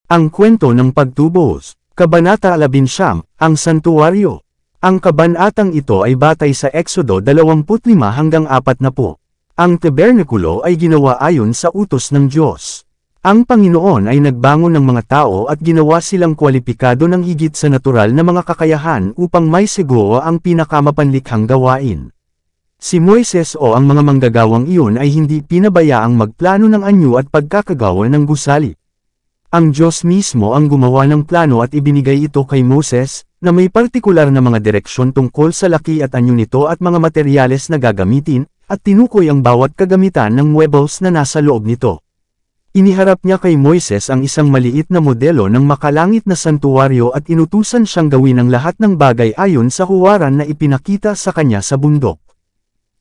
Ang kwento ng pagtubos, Kabanata 11, ang Santuwaryo. Ang kabanatang ito ay batay sa Exodo 25 hanggang 40. Ang tabernakulo ay ginawa ayon sa utos ng Diyos. Ang Panginoon ay nagbangon ng mga tao at ginawa silang kwalipikado ng higit sa natural na mga kakayahan upang may seguo ang pinakamapanlikhang gawain. Si Moises o ang mga manggagawang iyon ay hindi pinabayaang magplano ng anyo at pagkakagawa ng gusali. Ang Diyos mismo ang gumawa ng plano at ibinigay ito kay Moses, na may partikular na mga direksyon tungkol sa laki at anyo nito at mga materyales na gagamitin, at tinukoy ang bawat kagamitan ng muebles na nasa loob nito. Iniharap niya kay Moises ang isang maliit na modelo ng makalangit na santuwaryo at inutusan siyang gawin ang lahat ng bagay ayon sa huwaran na ipinakita sa kanya sa bundok.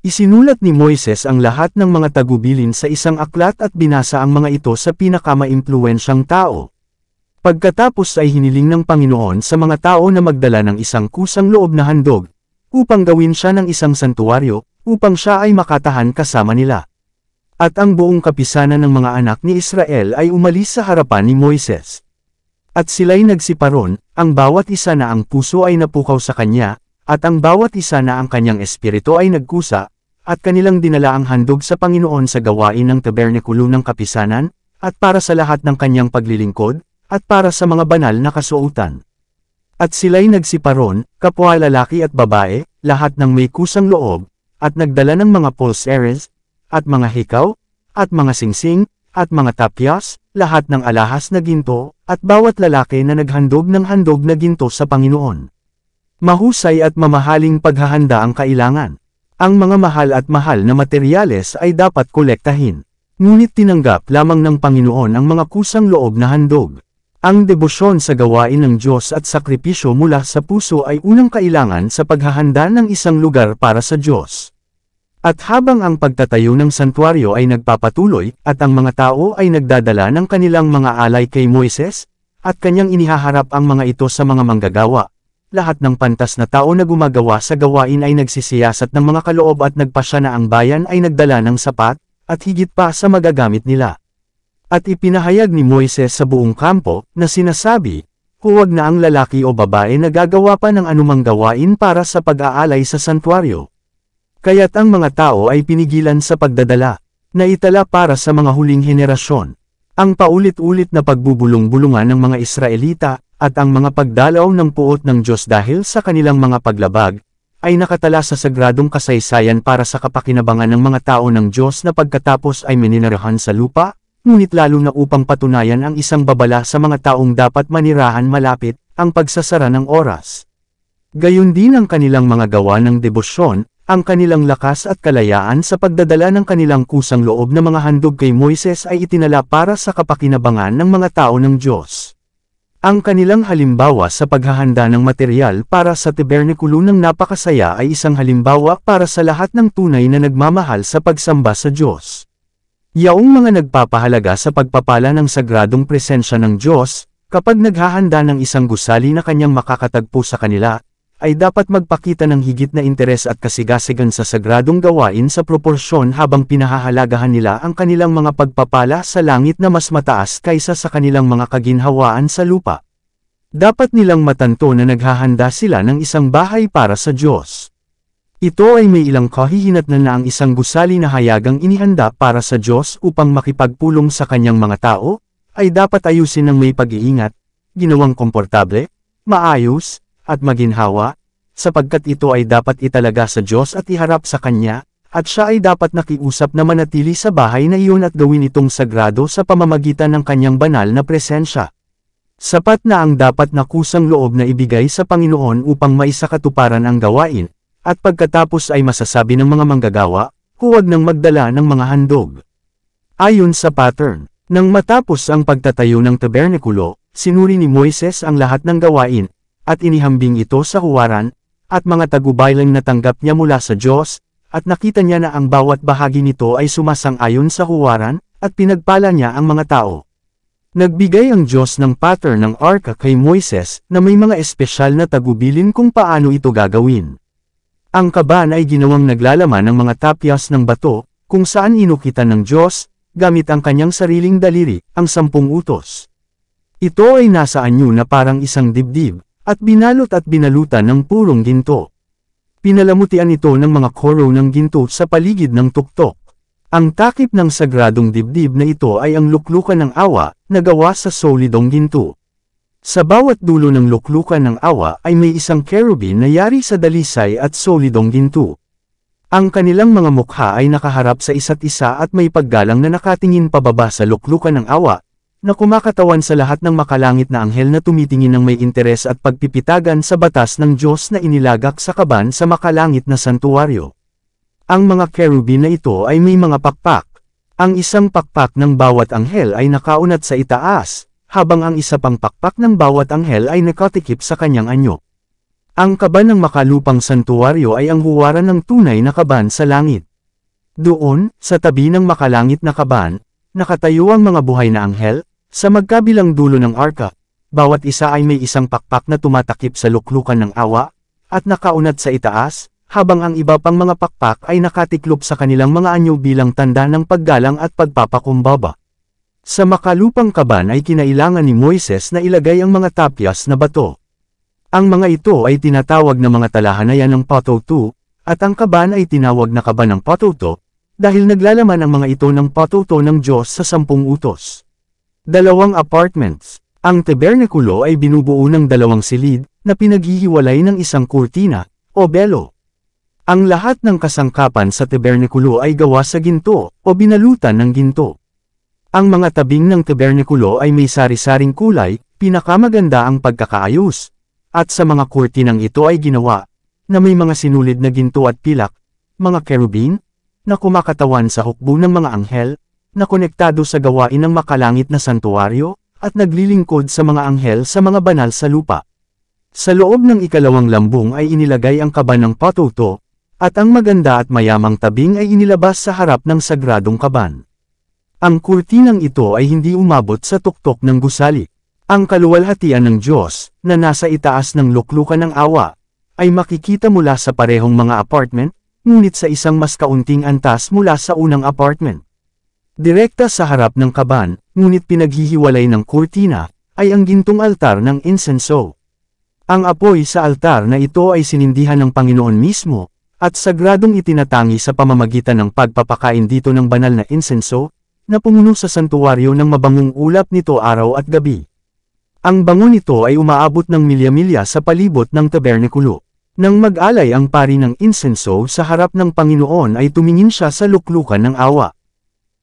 Isinulat ni Moises ang lahat ng mga tagubilin sa isang aklat at binasa ang mga ito sa pinakamaimpluwensyang tao. Pagkatapos ay hiniling ng Panginoon sa mga tao na magdala ng isang kusang loob na handog, upang gawin siya ng isang santuwaryo, upang siya ay makatahan kasama nila. At ang buong kapisanan ng mga anak ni Israel ay umalis sa harapan ni Moises. At sila'y nagsiparon, ang bawat isa na ang puso ay napukaw sa kanya, at ang bawat isa na ang kanyang espiritu ay nagkusa, at kanilang dinala ang handog sa Panginoon sa gawain ng tabernakulo ng kapisanan, at para sa lahat ng kanyang paglilingkod, at para sa mga banal na kasuotan. At sila'y nagsiparon, kapwa lalaki at babae, lahat ng may kusang loob, at nagdala ng mga pulseres, at mga hikaw, at mga singsing, at mga tapyas, lahat ng alahas na ginto, at bawat lalaki na naghandog ng handog na ginto sa Panginoon. Mahusay at mamahaling paghahanda ang kailangan. Ang mga mahal at mahal na materyales ay dapat kolektahin. Ngunit tinanggap lamang ng Panginoon ang mga kusang loob na handog. Ang debosyon sa gawain ng Diyos at sakripisyo mula sa puso ay unang kailangan sa paghahanda ng isang lugar para sa Diyos. At habang ang pagtatayo ng santuaryo ay nagpapatuloy, at ang mga tao ay nagdadala ng kanilang mga alay kay Moises, at kanyang inihaharap ang mga ito sa mga manggagawa, lahat ng pantas na tao na gumagawa sa gawain ay nagsisiyasat ng mga kaloob at nagpasya na ang bayan ay nagdala ng sapat, at higit pa sa magagamit nila. At ipinahayag ni Moises sa buong kampo, na sinasabi, huwag na ang lalaki o babae na gagawa pa ng anumang gawain para sa pag-aalay sa santuaryo. Kaya't ang mga tao ay pinigilan sa pagdadala, na itala para sa mga huling henerasyon. Ang paulit-ulit na pagbubulong-bulungan ng mga Israelita, at ang mga pagdalaw ng puot ng Diyos dahil sa kanilang mga paglabag, ay nakatala sa sagradong kasaysayan para sa kapakinabangan ng mga tao ng Diyos na pagkatapos ay meninirahan sa lupa, ngunit lalo na upang patunayan ang isang babala sa mga taong dapat manirahan malapit, ang pagsasara ng oras. Gayon din ang kanilang mga gawa ng debosyon, ang kanilang lakas at kalayaan sa pagdadala ng kanilang kusang loob na mga handog kay Moises ay itinala para sa kapakinabangan ng mga tao ng Diyos. Ang kanilang halimbawa sa paghahanda ng material para sa tabernakulo ng napakasaya ay isang halimbawa para sa lahat ng tunay na nagmamahal sa pagsamba sa Diyos. Yaong mga nagpapahalaga sa pagpapala ng sagradong presensya ng Diyos, kapag naghahanda ng isang gusali na kanyang makakatagpo sa kanila, ay dapat magpakita ng higit na interes at kasigasigan sa sagradong gawain sa proporsyon habang pinahahalagahan nila ang kanilang mga pagpapala sa langit na mas mataas kaysa sa kanilang mga kaginhawaan sa lupa. Dapat nilang matanto na naghahanda sila ng isang bahay para sa Diyos. Ito ay may ilang kahihinatnan na ang isang gusali na hayagang inihanda para sa Diyos upang makipagpulong sa kanyang mga tao, ay dapat ayusin ng may pag-iingat, ginawang komportable, maayos, at maginhawa, sapagkat ito ay dapat italaga sa Diyos at iharap sa Kanya, at siya ay dapat nakiusap na manatili sa bahay na iyon at gawin itong sagrado sa pamamagitan ng kanyang banal na presensya. Sapat na ang dapat na kusang loob na ibigay sa Panginoon upang maisakatuparan ang gawain, at pagkatapos ay masasabi ng mga manggagawa, huwag nang magdala ng mga handog. Ayon sa pattern, nang matapos ang pagtatayo ng tabernakulo, sinuri ni Moises ang lahat ng gawain, at inihambing ito sa huwaran, at mga tagubaylang natanggap niya mula sa Diyos, at nakita niya na ang bawat bahagi nito ay sumasang-ayon sa huwaran, at pinagpala niya ang mga tao. Nagbigay ang Diyos ng pattern ng arka kay Moises na may mga espesyal na tagubilin kung paano ito gagawin. Ang kaban ay ginawang naglalaman ng mga tapyas ng bato, kung saan inukitan ng Diyos, gamit ang kanyang sariling daliri, ang 10 utos. Ito ay nasa anyo na parang isang dibdib, at binalot at binalutan ng purong ginto. Pinalamutian ito ng mga koro ng ginto sa paligid ng tuktok. Ang takip ng sagradong dibdib na ito ay ang luklukan ng awa, na gawa sa solidong ginto. Sa bawat dulo ng luklukan ng awa ay may isang kerubin na yari sa dalisay at solidong ginto. Ang kanilang mga mukha ay nakaharap sa isa't isa at may paggalang na nakatingin pababa sa luklukan ng awa, na kumakatawan sa lahat ng makalangit na anghel na tumitingin ng may interes at pagpipitagan sa batas ng Diyos na inilagak sa kaban sa makalangit na santuwaryo. Ang mga kerubin na ito ay may mga pakpak. Ang isang pakpak ng bawat anghel ay nakaunat sa itaas, habang ang isa pang pakpak ng bawat anghel ay nakatikip sa kanyang anyo. Ang kaban ng makalupang santuwaryo ay ang huwaran ng tunay na kaban sa langit. Doon, sa tabi ng makalangit na kaban, nakatayo ang mga buhay na anghel. Sa magkabilang dulo ng arka, bawat isa ay may isang pakpak na tumatakip sa luklukan ng awa, at nakaunat sa itaas, habang ang iba pang mga pakpak ay nakatiklop sa kanilang mga anyo bilang tanda ng paggalang at pagpapakumbaba. Sa makalupang kaban ay kinailangan ni Moises na ilagay ang mga tapyas na bato. Ang mga ito ay tinatawag na mga talahanayan ng patoto, at ang kaban ay tinawag na kaban ng patoto, dahil naglalaman ang mga ito ng patoto ng Diyos sa 10 utos. 2 apartments. Ang tabernakulo ay binubuo ng 2 silid, na pinaghihiwalay ng isang kurtina, o belo. Ang lahat ng kasangkapan sa tabernakulo ay gawa sa ginto, o binalutan ng ginto. Ang mga tabing ng tabernakulo ay may sari-saring kulay, pinakamaganda ang pagkakaayos. At sa mga kurtinang ito ay ginawa, na may mga sinulid na ginto at pilak, mga kerubin, na kumakatawan sa hukbo ng mga anghel, na konektado sa gawain ng makalangit na santuwaryo, at naglilingkod sa mga anghel sa mga banal sa lupa. Sa loob ng ikalawang lambung ay inilagay ang kaban ng patoto, at ang maganda at mayamang tabing ay inilabas sa harap ng sagradong kaban. Ang kurtinang ito ay hindi umabot sa tuktok ng gusali. Ang kaluwalhatian ng Diyos, na nasa itaas ng luklukan ng awa, ay makikita mula sa parehong mga apartment, ngunit sa isang mas kaunting antas mula sa unang apartment. Direkta sa harap ng kaban, ngunit pinaghihiwalay ng kurtina, ay ang gintong altar ng insenso. Ang apoy sa altar na ito ay sinindihan ng Panginoon mismo, at sagradong itinatangi sa pamamagitan ng pagpapakain dito ng banal na insenso, na pumuno sa santuwaryo ng mabangong ulap nito araw at gabi. Ang bango nito ay umaabot ng milya-milya sa palibot ng tabernakulo. Nang mag-alay ang pari ng insenso sa harap ng Panginoon ay tumingin siya sa luklukan ng awa.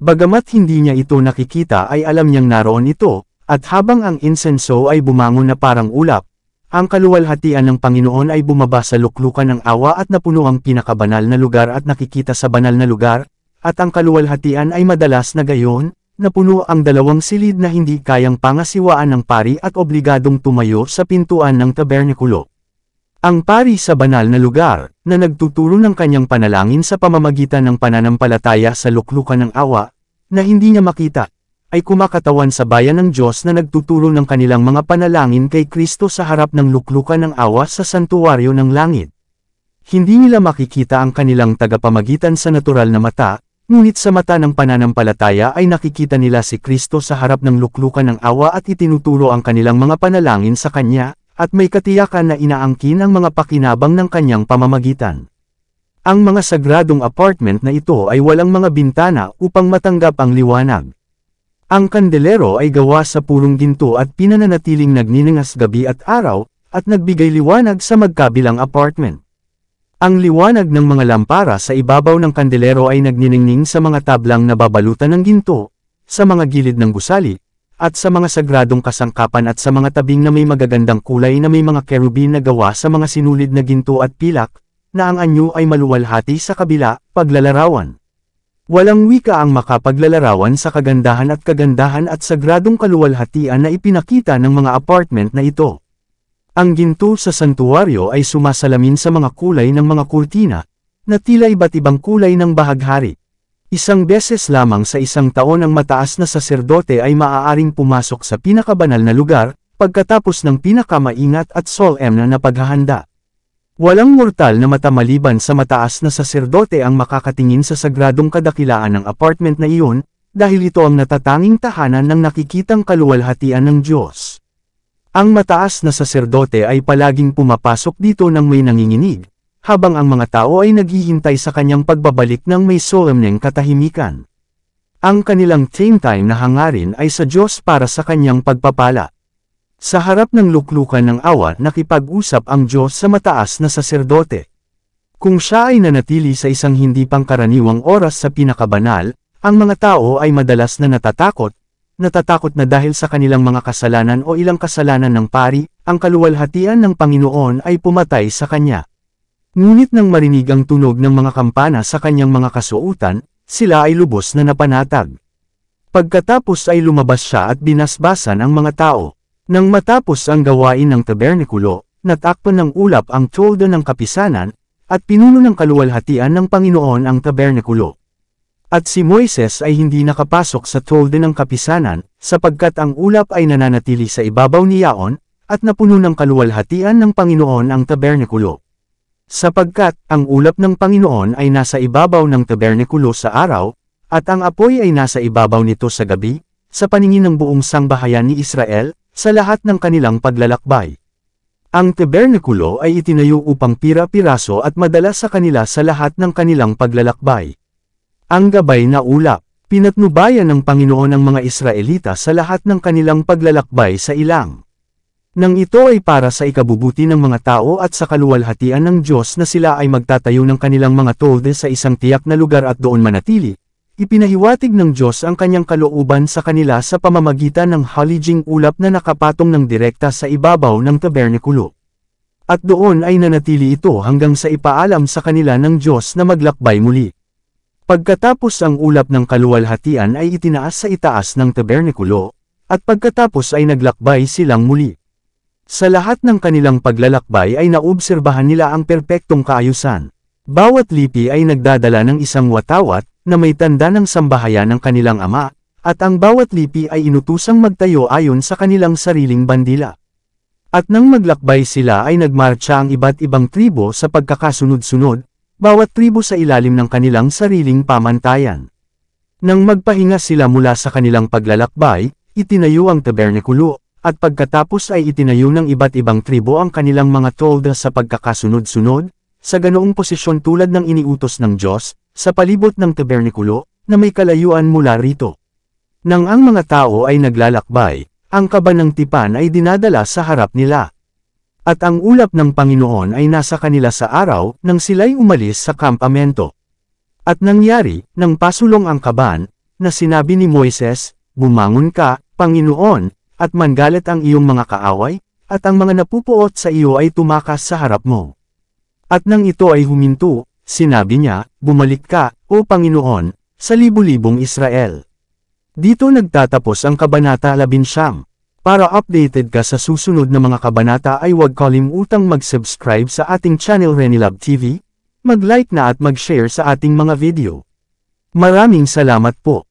Bagamat hindi niya ito nakikita ay alam niyang naroon ito, at habang ang insenso ay bumangon na parang ulap, ang kaluwalhatian ng Panginoon ay bumaba sa luklukan ng awa at napuno ang pinakabanal na lugar at nakikita sa banal na lugar, at ang kaluwalhatian ay madalas na gayon, napuno ang 2 silid na hindi kayang pangasiwaan ng pari at obligadong tumayo sa pintuan ng tabernakulo. Ang pari sa banal na lugar, na nagtuturo ng kanyang panalangin sa pamamagitan ng pananampalataya sa luklukan ng awa, na hindi niya makita, ay kumakatawan sa bayan ng Diyos na nagtuturo ng kanilang mga panalangin kay Kristo sa harap ng luklukan ng awa sa santuwaryo ng langit. Hindi nila makikita ang kanilang tagapamagitan sa natural na mata, ngunit sa mata ng pananampalataya ay nakikita nila si Kristo sa harap ng luklukan ng awa at itinuturo ang kanilang mga panalangin sa Kanya, at may katiyakan na inaangkin ang mga pakinabang ng kanyang pamamagitan. Ang mga sagradong apartment na ito ay walang mga bintana upang matanggap ang liwanag. Ang kandelero ay gawa sa purong ginto at pinananatiling nagniningas gabi at araw, at nagbigay liwanag sa magkabilang apartment. Ang liwanag ng mga lampara sa ibabaw ng kandelero ay nagniningning sa mga tablang nababalutan ng ginto, sa mga gilid ng gusali, at sa mga sagradong kasangkapan at sa mga tabing na may magagandang kulay na may mga kerubin na gawa sa mga sinulid na ginto at pilak, na ang anyo ay maluwalhati sa kabila, paglalarawan. Walang wika ang makapaglalarawan sa kagandahan at sagradong kaluwalhatian na ipinakita ng mga apartment na ito. Ang ginto sa santuwaryo ay sumasalamin sa mga kulay ng mga kurtina, na tila iba't ibang kulay ng bahaghari. Isang beses lamang sa isang taon ang mataas na saserdote ay maaaring pumasok sa pinakabanal na lugar, pagkatapos ng pinakamaingat at solemn na paghahanda. Walang mortal na mata maliban sa mataas na saserdote ang makakatingin sa sagradong kadakilaan ng apartment na iyon, dahil ito ang natatanging tahanan ng nakikitang kaluwalhatian ng Diyos. Ang mataas na saserdote ay palaging pumapasok dito nang may nanginginig, habang ang mga tao ay naghihintay sa kanyang pagbabalik ng may solemneng katahimikan. Ang kanilang tame time na hangarin ay sa Diyos para sa kanyang pagpapala. Sa harap ng luklukan ng awa nakipag-usap ang Diyos sa mataas na saserdote. Kung siya ay nanatili sa isang hindi pangkaraniwang oras sa pinakabanal, ang mga tao ay madalas na natatakot na dahil sa kanilang mga kasalanan o ilang kasalanan ng pari, ang kaluwalhatian ng Panginoon ay pumatay sa kanya. Ngunit nang marinig ang tunog ng mga kampana sa kanyang mga kasuotan, sila ay lubos na napanatag. Pagkatapos ay lumabas siya at binasbasan ang mga tao. Nang matapos ang gawain ng tabernikulo, natakpan ng ulap ang tolda ng kapisanan, at pinuno ng kaluwalhatian ng Panginoon ang tabernikulo. At si Moises ay hindi nakapasok sa tolda ng kapisanan, sapagkat ang ulap ay nananatili sa ibabaw ni Yaon, at napuno ng kaluwalhatian ng Panginoon ang tabernikulo. Sapagkat ang ulap ng Panginoon ay nasa ibabaw ng tabernikulo sa araw, at ang apoy ay nasa ibabaw nito sa gabi, sa paningin ng buong sangbahayan ni Israel, sa lahat ng kanilang paglalakbay. Ang tabernikulo ay itinayo upang pira-piraso at madala sa kanila sa lahat ng kanilang paglalakbay. Ang gabay na ulap, pinatnubayan ng Panginoon ang mga Israelita sa lahat ng kanilang paglalakbay sa ilang. Nang ito ay para sa ikabubuti ng mga tao at sa kaluwalhatian ng Diyos na sila ay magtatayo ng kanilang mga tolde sa isang tiyak na lugar at doon manatili, ipinahiwatig ng Diyos ang kanyang kalooban sa kanila sa pamamagitan ng haliging ulap na nakapatong ng direkta sa ibabaw ng tabernikulo. At doon ay nanatili ito hanggang sa ipaalam sa kanila ng Diyos na maglakbay muli. Pagkatapos ang ulap ng kaluwalhatian ay itinaas sa itaas ng tabernikulo, at pagkatapos ay naglakbay silang muli. Sa lahat ng kanilang paglalakbay ay naobserbahan nila ang perpektong kaayusan. Bawat lipi ay nagdadala ng isang watawat, na may tanda ng sambahayan ng kanilang ama, at ang bawat lipi ay inutusang magtayo ayon sa kanilang sariling bandila. At nang maglakbay sila ay nagmarcha ang iba't ibang tribo sa pagkakasunod-sunod, bawat tribo sa ilalim ng kanilang sariling pamantayan. Nang magpahinga sila mula sa kanilang paglalakbay, itinayo ang tabernikulo, at pagkatapos ay itinayo ng iba't ibang tribo ang kanilang mga tolda sa pagkakasunod-sunod, sa ganoong posisyon tulad ng iniutos ng Diyos, sa palibot ng tabernikulo, na may kalayuan mula rito. Nang ang mga tao ay naglalakbay, ang kaba ng tipan ay dinadala sa harap nila. At ang ulap ng Panginoon ay nasa kanila sa araw, nang sila'y umalis sa kampamento. At nangyari, nang pasulong ang kaban, na sinabi ni Moises, "Bumangon ka, Panginoon, at manggalit ang iyong mga kaaway, at ang mga napupuot sa iyo ay tumakas sa harap mo." At nang ito ay huminto, sinabi niya, "Bumalik ka, O Panginoon, sa libu-libong Israel." Dito nagtatapos ang Kabanata 11. Para updated ka sa susunod na mga kabanata ay huwag kalimutang mag-subscribe sa ating channel Renilab TV, mag-like na at mag-share sa ating mga video. Maraming salamat po.